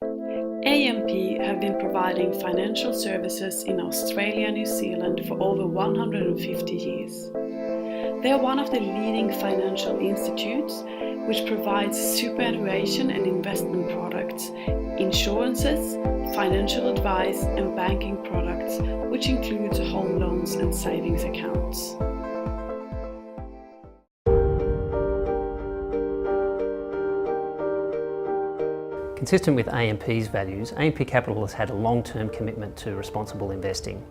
AMP have been providing financial services in Australia and New Zealand for over 150 years. They are one of the leading financial institutes which provides superannuation and investment products, insurances, financial advice and banking products, which includes home loans and savings accounts. Consistent with AMP's values, AMP Capital has had a long-term commitment to responsible investing.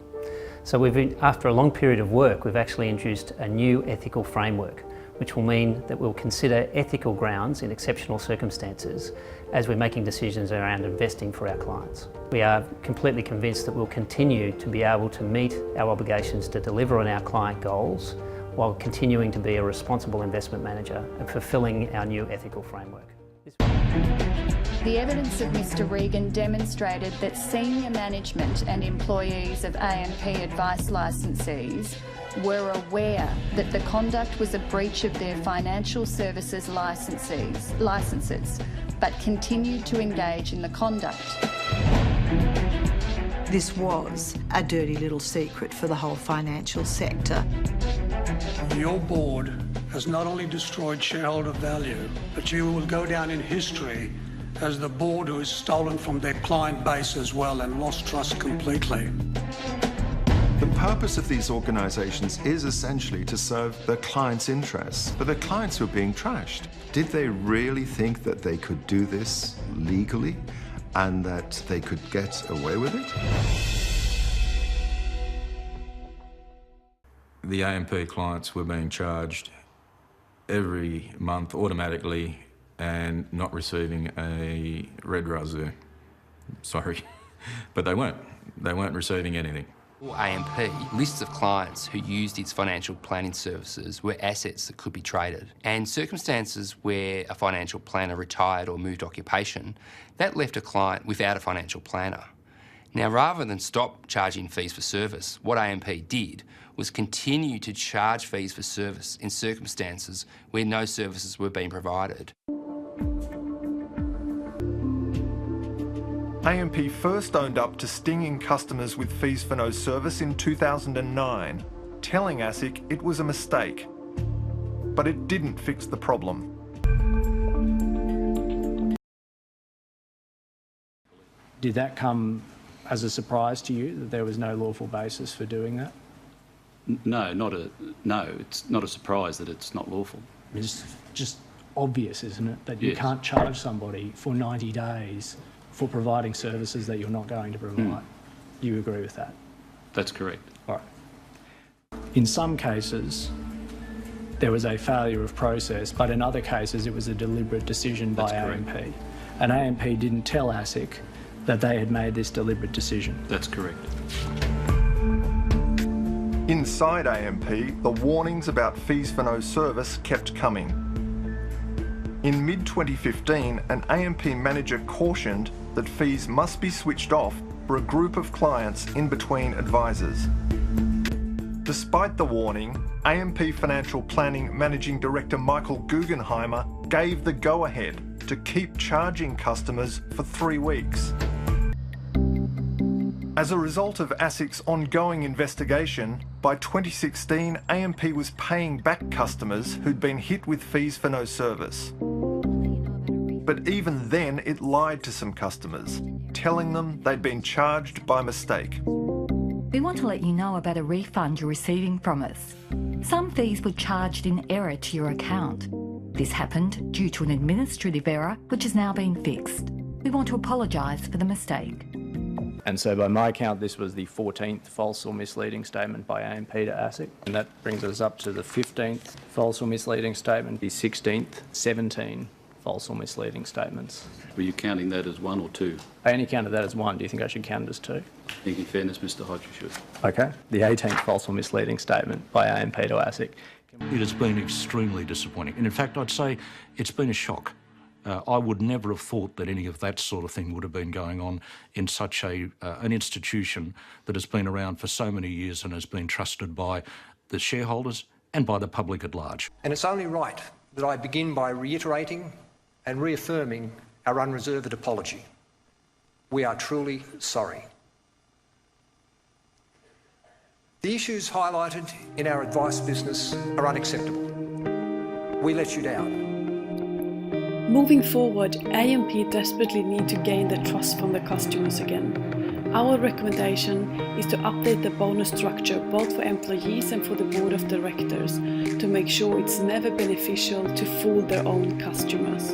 So after a long period of work, we've actually introduced a new ethical framework, which will mean that we'll consider ethical grounds in exceptional circumstances as we're making decisions around investing for our clients. We are completely convinced that we'll continue to be able to meet our obligations to deliver on our client goals while continuing to be a responsible investment manager and fulfilling our new ethical framework. The evidence of Mr. Regan demonstrated that senior management and employees of AMP advice licensees were aware that the conduct was a breach of their financial services licenses, but continued to engage in the conduct. This was a dirty little secret for the whole financial sector. Your board has not only destroyed shareholder value, but you will go down in history as the board who has stolen from their client base as well and lost trust completely. The purpose of these organisations is essentially to serve their clients' interests, but their clients were being trashed. Did they really think that they could do this legally and that they could get away with it? The AMP clients were being charged every month automatically and not receiving a red razoo. Sorry, but they weren't receiving anything. AMP, lists of clients who used its financial planning services were assets that could be traded. And circumstances where a financial planner retired or moved occupation, that left a client without a financial planner. Now, rather than stop charging fees for service, what AMP did was continue to charge fees for service in circumstances where no services were being provided. AMP first owned up to stinging customers with fees for no service in 2009, telling ASIC it was a mistake. But it didn't fix the problem. Did that come as a surprise to you, that there was no lawful basis for doing that? No, it's not a surprise that it's not lawful. It's just obvious, isn't it, that you can't charge somebody for 90 days for providing services that you're not going to provide. You agree with that? That's correct. All right. In some cases, there was a failure of process, but in other cases, it was a deliberate decision by AMP. And AMP didn't tell ASIC that they had made this deliberate decision. That's correct. Inside AMP, the warnings about fees for no service kept coming. In mid-2015, an AMP manager cautioned that fees must be switched off for a group of clients in between advisors. Despite the warning, AMP Financial Planning Managing Director Michael Guggenheimer gave the go-ahead to keep charging customers for 3 weeks. As a result of ASIC's ongoing investigation, by 2016, AMP was paying back customers who'd been hit with fees for no service. But even then, it lied to some customers, telling them they'd been charged by mistake. We want to let you know about a refund you're receiving from us. Some fees were charged in error to your account. This happened due to an administrative error which has now been fixed. We want to apologise for the mistake. And so by my count, this was the 14th false or misleading statement by AMP to ASIC. And that brings us up to the 15th false or misleading statement, the 16th, 17 false or misleading statements. Were you counting that as 1 or 2? I only counted that as 1. Do you think I should count it as 2? I think in fairness, Mr. Hodge, you should. Okay. The 18th false or misleading statement by AMP to ASIC. It has been extremely disappointing. And in fact, I'd say it's been a shock. I would never have thought that any of that sort of thing would have been going on in such an institution that has been around for so many years and has been trusted by the shareholders and by the public at large. And it's only right that I begin by reiterating and reaffirming our unreserved apology. We are truly sorry. The issues highlighted in our advice business are unacceptable. We let you down. Moving forward, AMP desperately need to gain the trust from the customers again. Our recommendation is to update the bonus structure both for employees and for the board of directors to make sure it's never beneficial to fool their own customers.